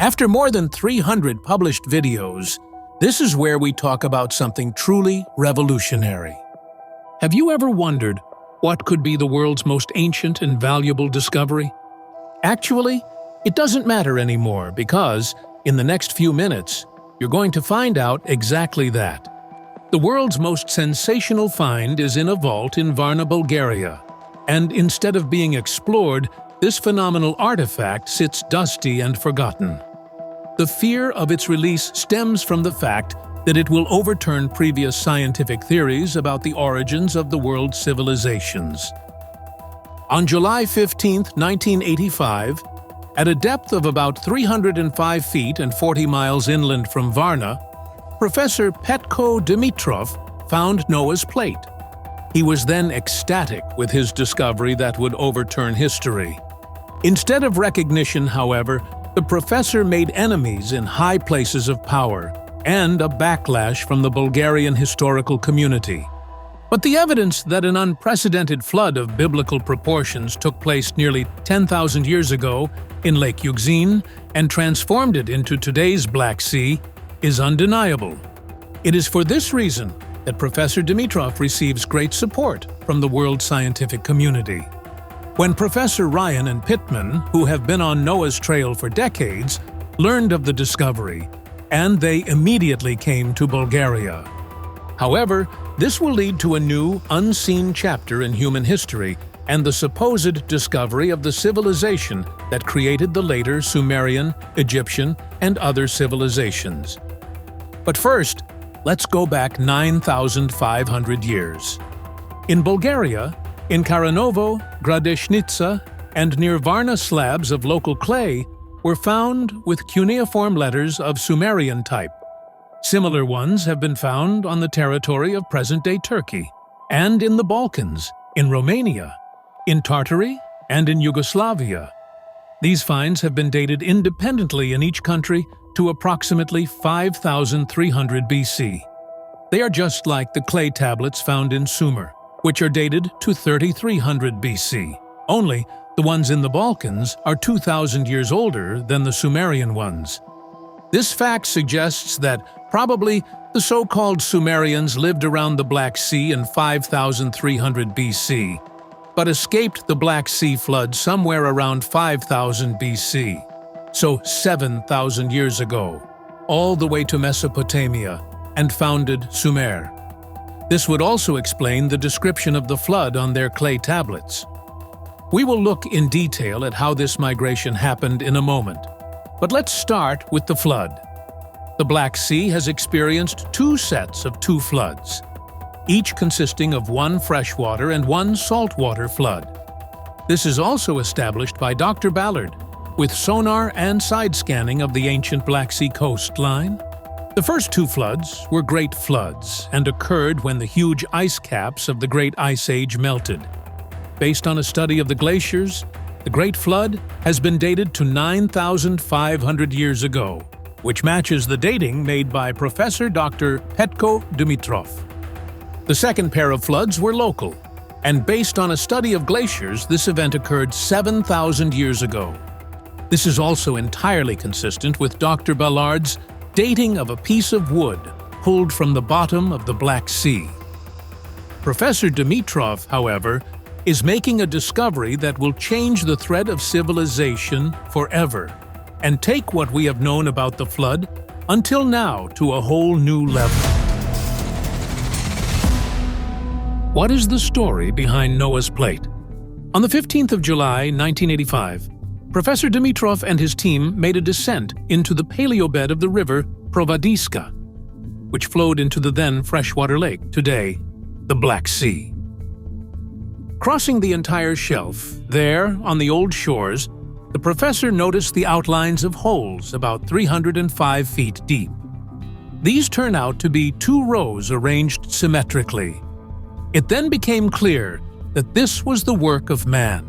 After more than 300 published videos, this is where we talk about something truly revolutionary. Have you ever wondered what could be the world's most ancient and valuable discovery? Actually, it doesn't matter anymore because, in the next few minutes, you're going to find out exactly that. The world's most sensational find is in a vault in Varna, Bulgaria, and instead of being explored, this phenomenal artifact sits dusty and forgotten. The fear of its release stems from the fact that it will overturn previous scientific theories about the origins of the world's civilizations. On July 15, 1985, at a depth of about 305 feet and 40 miles inland from Varna, Professor Petko Dimitrov found Noah's plate. He was then ecstatic with his discovery that would overturn history. Instead of recognition, however, the professor made enemies in high places of power and a backlash from the Bulgarian historical community. But the evidence that an unprecedented flood of biblical proportions took place nearly 10,000 years ago in Lake Euxine and transformed it into today's Black Sea is undeniable. It is for this reason that Professor Dimitrov receives great support from the world scientific community. When Professor Ryan and Pittman, who have been on Noah's trail for decades, learned of the discovery, and they immediately came to Bulgaria. However, this will lead to a new, unseen chapter in human history and the supposed discovery of the civilization that created the later Sumerian, Egyptian, and other civilizations. But first, let's go back 9,500 years. In Bulgaria, in Karanovo, Gradeshnica, and near Varna, slabs of local clay were found with cuneiform letters of Sumerian type. Similar ones have been found on the territory of present-day Turkey, and in the Balkans, in Romania, in Tartary, and in Yugoslavia. These finds have been dated independently in each country to approximately 5,300 BC. They are just like the clay tablets found in Sumer, which are dated to 3,300 BC. Only, the ones in the Balkans are 2,000 years older than the Sumerian ones. This fact suggests that probably the so-called Sumerians lived around the Black Sea in 5,300 BC, but escaped the Black Sea flood somewhere around 5,000 BC. So 7,000 years ago, all the way to Mesopotamia, and founded Sumer. This would also explain the description of the flood on their clay tablets. We will look in detail at how this migration happened in a moment, but let's start with the flood. The Black Sea has experienced two sets of two floods, each consisting of one freshwater and one saltwater flood. This is also established by Dr. Ballard, with sonar and side scanning of the ancient Black Sea coastline. The first two floods were great floods and occurred when the huge ice caps of the Great Ice Age melted. Based on a study of the glaciers, the Great Flood has been dated to 9,500 years ago, which matches the dating made by Professor Dr. Petko Dimitrov. The second pair of floods were local, and based on a study of glaciers, this event occurred 7,000 years ago. This is also entirely consistent with Dr. Ballard's dating of a piece of wood pulled from the bottom of the Black Sea. Professor Dimitrov, however, is making a discovery that will change the thread of civilization forever and take what we have known about the flood until now to a whole new level. What is the story behind Noah's plate? On the 15th of July, 1985, Professor Dimitrov and his team made a descent into the paleobed of the river Provadiska, which flowed into the then freshwater lake, today the Black Sea. Crossing the entire shelf, there, on the old shores, the professor noticed the outlines of holes about 305 feet deep. These turn out to be two rows arranged symmetrically. It then became clear that this was the work of man.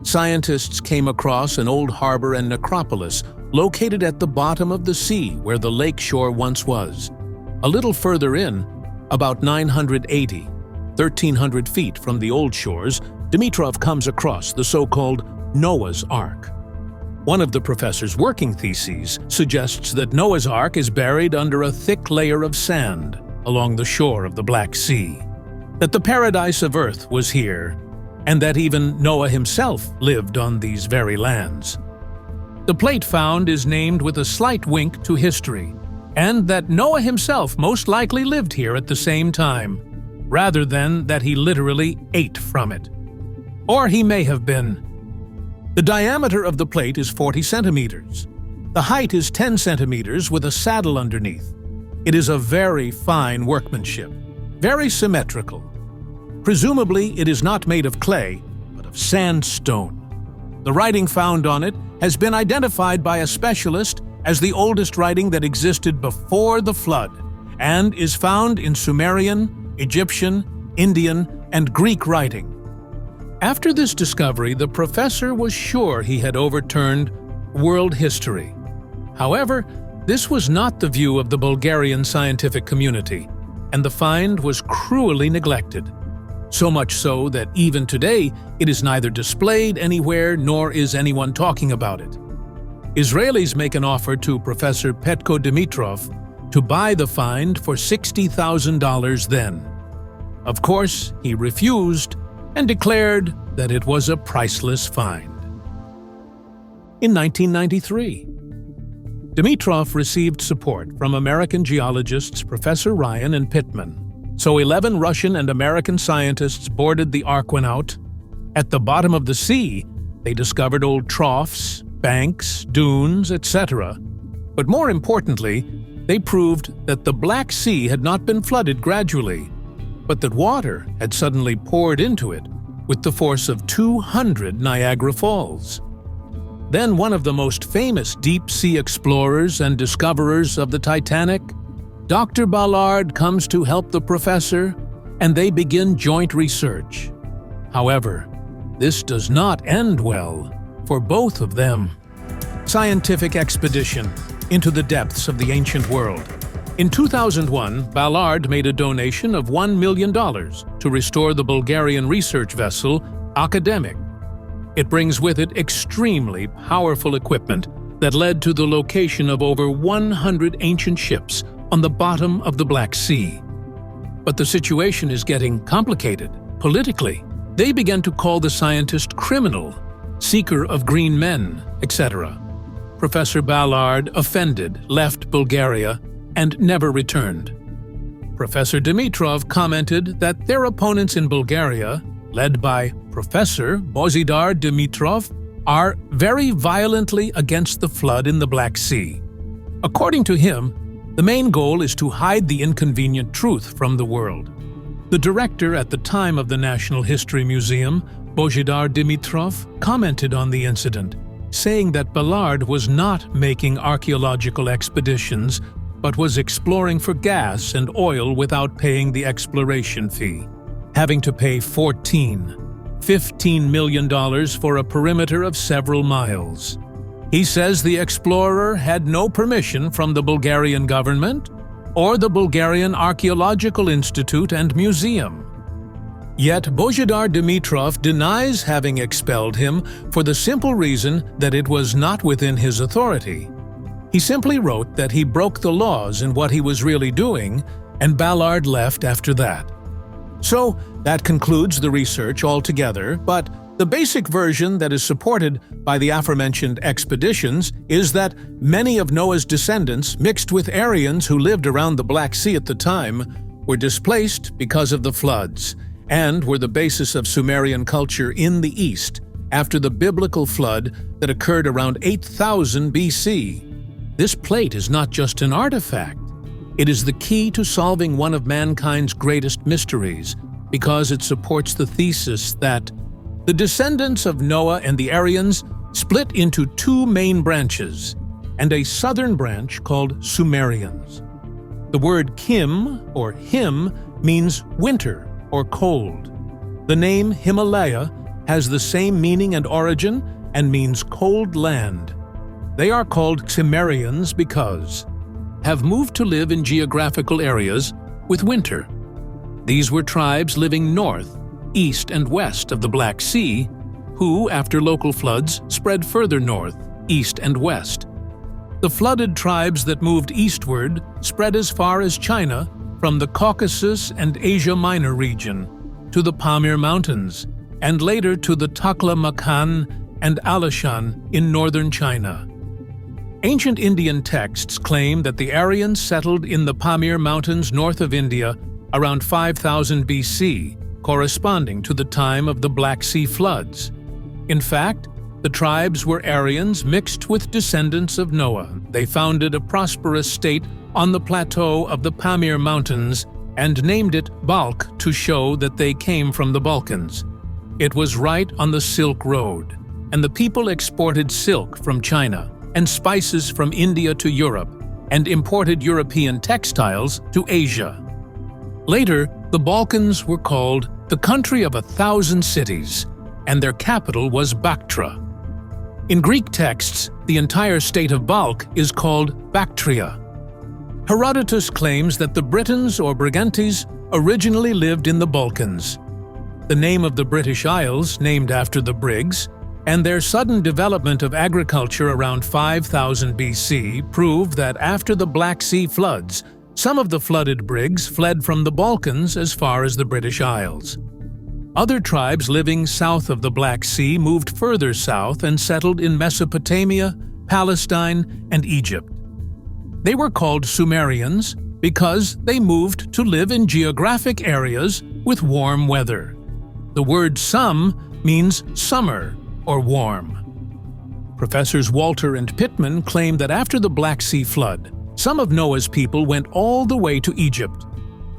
Scientists came across an old harbor and necropolis located at the bottom of the sea where the lake shore once was. A little further in, about 980, 1,300 feet from the old shores, Dimitrov comes across the so-called Noah's Ark. One of the professor's working theses suggests that Noah's Ark is buried under a thick layer of sand along the shore of the Black Sea, that the paradise of Earth was here, and that even Noah himself lived on these very lands. The plate found is named with a slight wink to history, and that Noah himself most likely lived here at the same time, rather than that he literally ate from it. Or he may have been. The diameter of the plate is 40 centimeters. The height is 10 centimeters with a saddle underneath. It is of very fine workmanship, very symmetrical. Presumably, it is not made of clay, but of sandstone. The writing found on it has been identified by a specialist as the oldest writing that existed before the flood, and is found in Sumerian, Egyptian, Indian, and Greek writing. After this discovery, the professor was sure he had overturned world history. However, this was not the view of the Bulgarian scientific community, and the find was cruelly neglected. So much so that even today, it is neither displayed anywhere nor is anyone talking about it. Israelis make an offer to Professor Petko Dimitrov to buy the find for $60,000 then. Of course, he refused and declared that it was a priceless find. In 1993, Dimitrov received support from American geologists Professor Ryan and Pittman. So 11 Russian and American scientists boarded the Arkwent. At the bottom of the sea, they discovered old troughs, banks, dunes, etc. But more importantly, they proved that the Black Sea had not been flooded gradually, but that water had suddenly poured into it with the force of 200 Niagara Falls. Then one of the most famous deep-sea explorers and discoverers of the Titanic, Dr. Ballard, comes to help the professor, and they begin joint research. However, this does not end well for both of them. Scientific expedition into the depths of the ancient world. In 2001, Ballard made a donation of $1 million to restore the Bulgarian research vessel Academic. It brings with it extremely powerful equipment that led to the location of over 100 ancient ships on the bottom of the Black Sea. But the situation is getting complicated politically. They began to call the scientist criminal, seeker of green men, etc. Professor Ballard, offended, left Bulgaria and never returned. Professor Dimitrov commented that their opponents in Bulgaria, led by Professor Bozidar Dimitrov, are very violently against the flood in the Black Sea. According to him, the main goal is to hide the inconvenient truth from the world. The director at the time of the National History Museum, Bozidar Dimitrov, commented on the incident, saying that Ballard was not making archaeological expeditions, but was exploring for gas and oil without paying the exploration fee, having to pay $15 million for a perimeter of several miles. He says the explorer had no permission from the Bulgarian government or the Bulgarian Archaeological Institute and Museum. Yet Bozidar Dimitrov denies having expelled him for the simple reason that it was not within his authority. He simply wrote that he broke the laws in what he was really doing, and Ballard left after that. So that concludes the research altogether, but the basic version that is supported by the aforementioned expeditions is that many of Noah's descendants, mixed with Aryans who lived around the Black Sea at the time, were displaced because of the floods, and were the basis of Sumerian culture in the East after the biblical flood that occurred around 8000 BC. This plate is not just an artifact. It is the key to solving one of mankind's greatest mysteries, because it supports the thesis that the descendants of Noah and the Aryans split into two main branches, and a southern branch called Sumerians. The word Kim, or him, means winter or cold. The name Himalaya has the same meaning and origin and means cold land. They are called Sumerians because have moved to live in geographical areas with winter. These were tribes living north, east, and west of the Black Sea, who, after local floods, spread further north east and west. The flooded tribes that moved eastward spread as far as China, from the Caucasus and Asia Minor region, to the Pamir Mountains, and later to the Taklamakan and Alishan in northern China. Ancient Indian texts claim that the Aryans settled in the Pamir Mountains north of India around 5000 BC, corresponding to the time of the Black Sea floods. In fact, the tribes were Aryans mixed with descendants of Noah. They founded a prosperous state on the plateau of the Pamir Mountains and named it Balkh to show that they came from the Balkans. It was right on the Silk Road, and the people exported silk from China and spices from India to Europe, and imported European textiles to Asia. Later, the Balkans were called the country of 1,000 cities, and their capital was Bactra. In Greek texts, the entire state of Balkh is called Bactria. Herodotus claims that the Britons or Brigantes originally lived in the Balkans. The name of the British Isles, named after the Briggs, and their sudden development of agriculture around 5000 BC proved that after the Black Sea floods, some of the flooded Briggs fled from the Balkans as far as the British Isles. Other tribes living south of the Black Sea moved further south and settled in Mesopotamia, Palestine, and Egypt. They were called Sumerians because they moved to live in geographic areas with warm weather. The word sum means summer or warm. Professors Walter and Pittman claim that after the Black Sea flood, some of Noah's people went all the way to Egypt.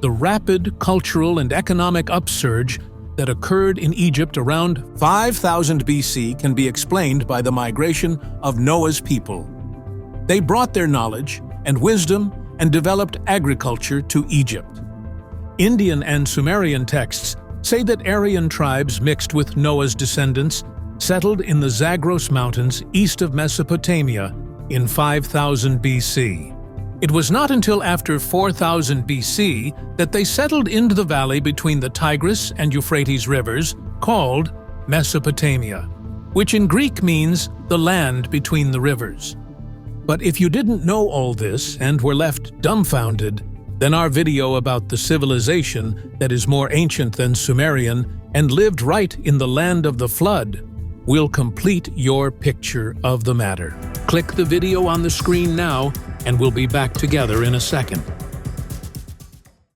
The rapid cultural and economic upsurge that occurred in Egypt around 5000 BC can be explained by the migration of Noah's people. They brought their knowledge and wisdom and developed agriculture to Egypt. Indian and Sumerian texts say that Aryan tribes mixed with Noah's descendants settled in the Zagros Mountains east of Mesopotamia in 5000 BC. It was not until after 4000 BC that they settled into the valley between the Tigris and Euphrates rivers, called Mesopotamia, which in Greek means the land between the rivers. But if you didn't know all this and were left dumbfounded, then our video about the civilization that is more ancient than Sumerian and lived right in the land of the flood will complete your picture of the matter. Click the video on the screen now, and we'll be back together in a second.